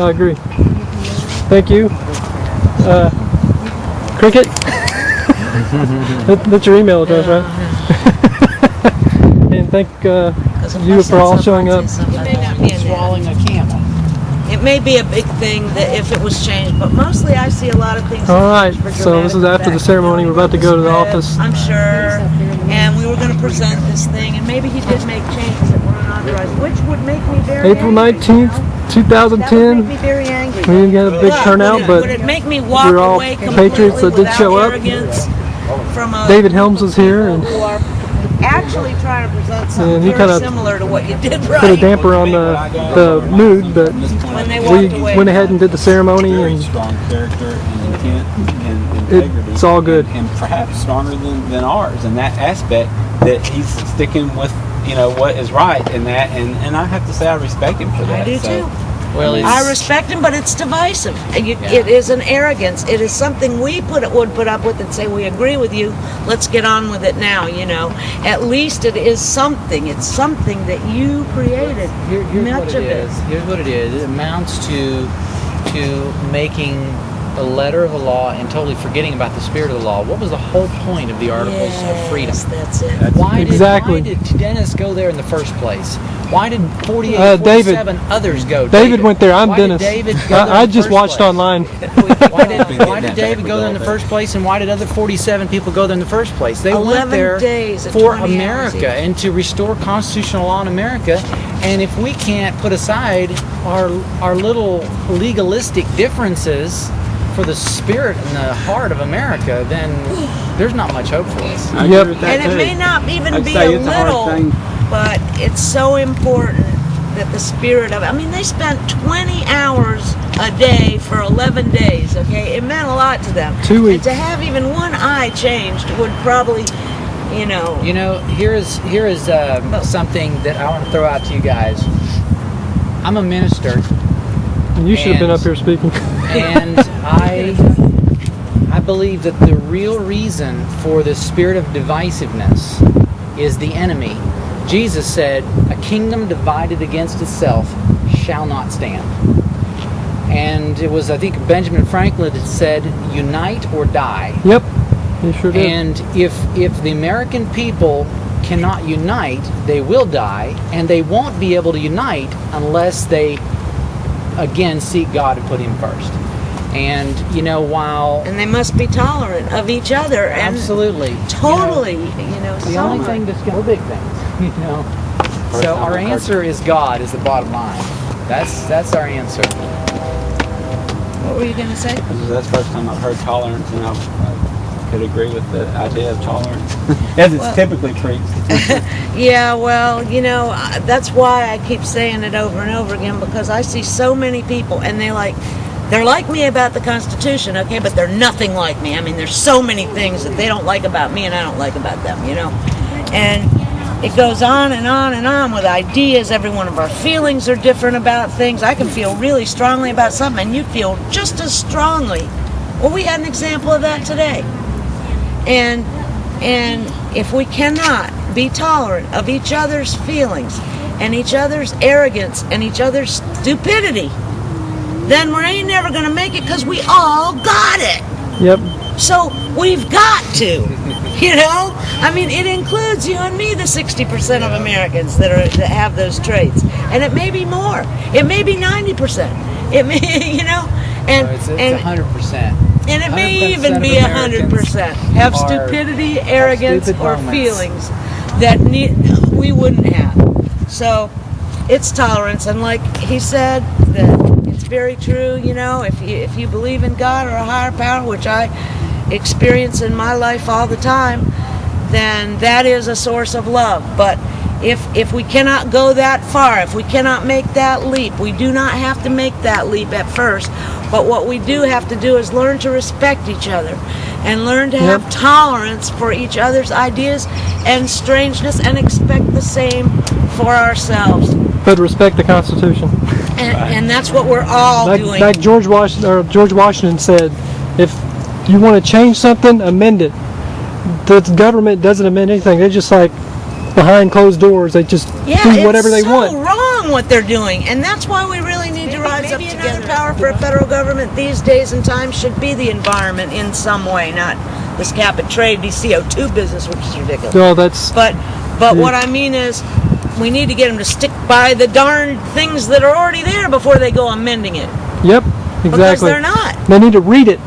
I agree. Thank you. Cricket? That's your email address, right? And thank you for all showing up. It may not be swallowing a camel. It may be a big thing that if it was changed, but mostly I see a lot of things. All right, so this is after the ceremony. We're about to go to the office. I'm sure, and we were going to present this thing, and maybe he did make changes that were unauthorized, which would make me very April angry. 19th, 2010. That would make me very angry. We didn't get a big turnout, but would it make me walk we're all away patriots that did show up. From David Helms was here, and actually trying to present something and he very kinda similar to what you did right. put a damper on the mood, but When they we walked away. went ahead and did the ceremony, Very and strong character and intent and integrity. it's all good. And perhaps stronger than ours in that aspect, that he's sticking with, you know, what is right in that, and I have to say I respect him for that. I do too. Well, I respect him, but it's divisive. It is an arrogance. It is something we would put up with and say, we agree with you, let's get on with it now, you know. At least it is something. It's something that you created. Here's Much of it. Here's what it is. It amounts to making a letter of the law and totally forgetting about the spirit of the law. What was the whole point of the Articles of Freedom? That's it. Why Exactly. did Dennis go there in the first place? Why did 48, David. 47 others go? David went there. I'm why Dennis. Did David go there I in the just first watched place? online. Why did David go there in the first place, and why did other 47 people go there in the first place? They went 11 there days at for 20 America hours each. and to restore constitutional law in America. And if we can't put aside our little legalistic differences for the spirit and the heart of America, then there's not much hope for us. I Yep. agree with that And it too. may not even I'd be say a it's a hard little, thing. but it's so important that the spirit of it. I mean, they spent 20 hours a day for 11 days, okay? It meant a lot to them. 2 weeks. And to have even one eye changed would probably, you know... You know, here is something that I want to throw out to you guys. I'm a minister. You should have been And- up here speaking. And I believe that the real reason for the spirit of divisiveness is the enemy. Jesus said, a kingdom divided against itself shall not stand. And it was, I think, Benjamin Franklin that said, unite or die. Yep, you sure did. And if the American people cannot unite, they will die, and they won't be able to unite unless they, again, seek God and put Him first. And, you know, while... And they must be tolerant of each other. And Absolutely. totally, The so only much. thing that's going to big things, you know. So our answer is God is the bottom line. That's our answer. What were you going to say? That's the first time I've heard tolerance, and I could agree with the idea of tolerance, as it's typically preached. Yeah, well, that's why I keep saying it over and over again, because I see so many people, and they're like me about the Constitution, okay, but they're nothing like me. I mean, there's so many things that they don't like about me and I don't like about them, And it goes on and on and on with ideas. Every one of our feelings are different about things. I can feel really strongly about something, and you feel just as strongly. Well, we had an example of that today. And if we cannot be tolerant of each other's feelings and each other's arrogance and each other's stupidity, then we ain't never going to make it, because we all got it. Yep. So we've got to, I mean, it includes you and me, the 60% of Americans that have those traits. And it may be more. It may be 90%. It may, and It's 100%. and it may 100% even of be Americans 100% have are- stupidity, arrogance, stupid or moments. feelings that we wouldn't have. So it's tolerance, and like he said, that it's very true. If you believe in God or a higher power, which I experience in my life all the time, then that is a source of love. But if we cannot go that far, if we cannot make that leap, we do not have to make that leap at first. But what we do have to do is learn to respect each other and learn to have tolerance for each other's ideas and strangeness, and expect the same for ourselves. But respect the Constitution. And that's what we're all doing. Like George Washington said, if you want to change something, amend it. The government doesn't amend anything. They're just like behind closed doors. They just do whatever they want. It's so wrong. doing what they're doing, and that's why we really need to rise up together. Another power for a federal government these days and times should be the environment in some way, not this cap and trade, the CO2 business, which is ridiculous. No, that's. But what I mean is, we need to get them to stick by the darn things that are already there before they go amending it. Yep, exactly. Because they're not. They need to read it.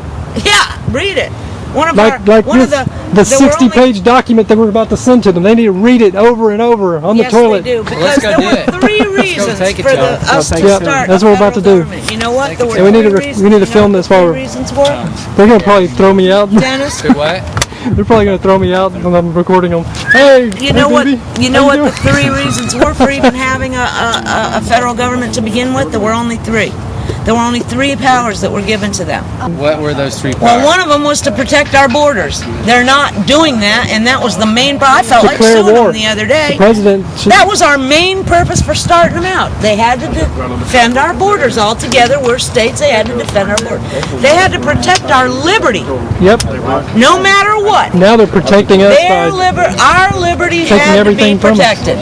Yeah, read it. One of The 60-page document that we're about to send to them. They need to read it over and over on the toilet. Yes, they do. Because there were 3 reasons for us to Yep, start. that's what we're about to do. Government. You know what? There were And we need 3 to reasons. we need to film this while we're. Reasons were? They're gonna probably throw me out. Dennis. What? They're probably gonna throw me out when I'm recording them. Hey, You know what? Beebe, You know how what the 3 reasons were for even having a federal government to begin with? There were only 3. There were only 3 powers that were given to them. What were those 3 powers? Well, one of them was to protect our borders. They're not doing that, and that was the main. I felt like Declare suing war. them the other day. The president should. That was our main purpose for starting them out. They had to defend our borders all together. We're states. They had to defend our borders. They had to protect our liberty, Yep. no matter what. Now they're protecting us by. Our liberty taking had to be everything from us. protected.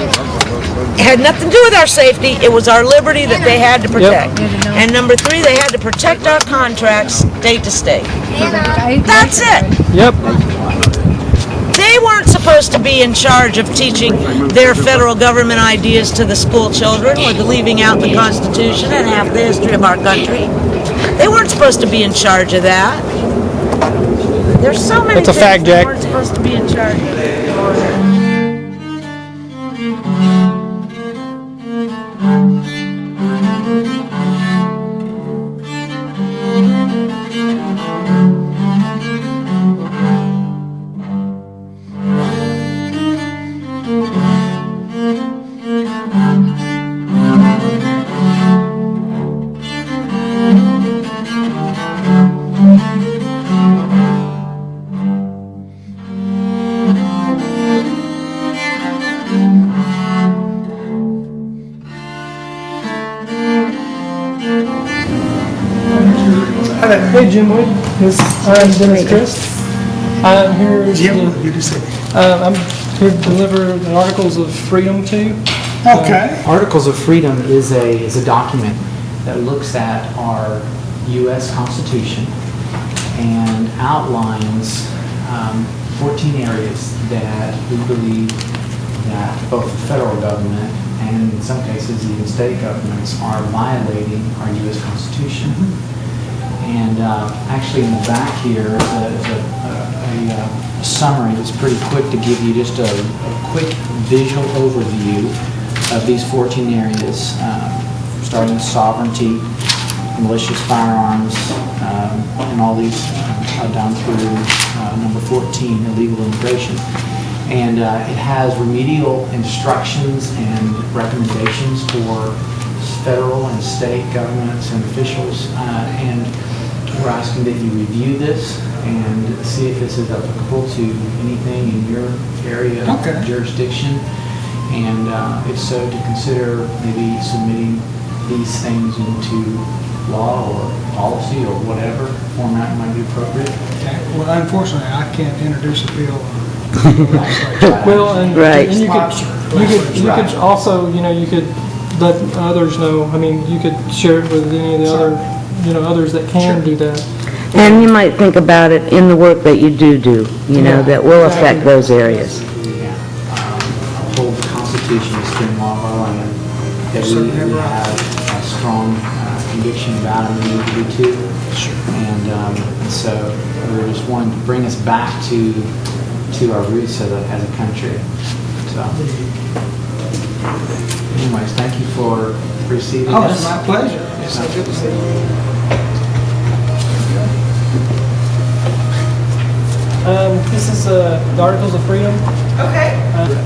It had nothing to do with our safety. It was our liberty that they had to protect. And number 3, they had to protect our contracts state to state. That's it. Yep. They weren't supposed to be in charge of teaching their federal government ideas to the school children with leaving out the Constitution and half the history of our country. They weren't supposed to be in charge of that. There's so many That's a things fact, they Jack. weren't supposed to be in charge of. Hey, Jim Wood. I'm Dennis Christ. I'm here. Jim, good to see you. I'm here to deliver the Articles of Freedom to you. Okay. Articles of Freedom is a document that looks at our U.S. Constitution and outlines 14 areas that we believe that both the federal government and in some cases even state governments are violating our U.S. Constitution. And actually in the back here is a summary that's pretty quick to give you just a quick visual overview of these 14 areas, starting with sovereignty, malicious firearms, and all these down through number 14, illegal immigration. And it has remedial instructions and recommendations for federal and state governments and officials, and we're asking that you review this and see if this is applicable to anything in your area of jurisdiction, and if so, to consider maybe submitting these things into law or policy or whatever format might be appropriate. Okay. Well, unfortunately, I can't introduce a bill. Well, and, Right. and you could also, you could let others know. I mean, you could share it with any of the other, others that can do that. And you might think about it in the work that you do, that will affect those areas. Yeah. Uphold the Constitution as supreme law of our land. That we have a strong conviction about and we need to do too. And so we're just wanting to bring us back to our roots as a country. So, anyways, thank you for receiving Oh, this. it's my pleasure. It's so good to see you. This is the Articles of Freedom. Okay.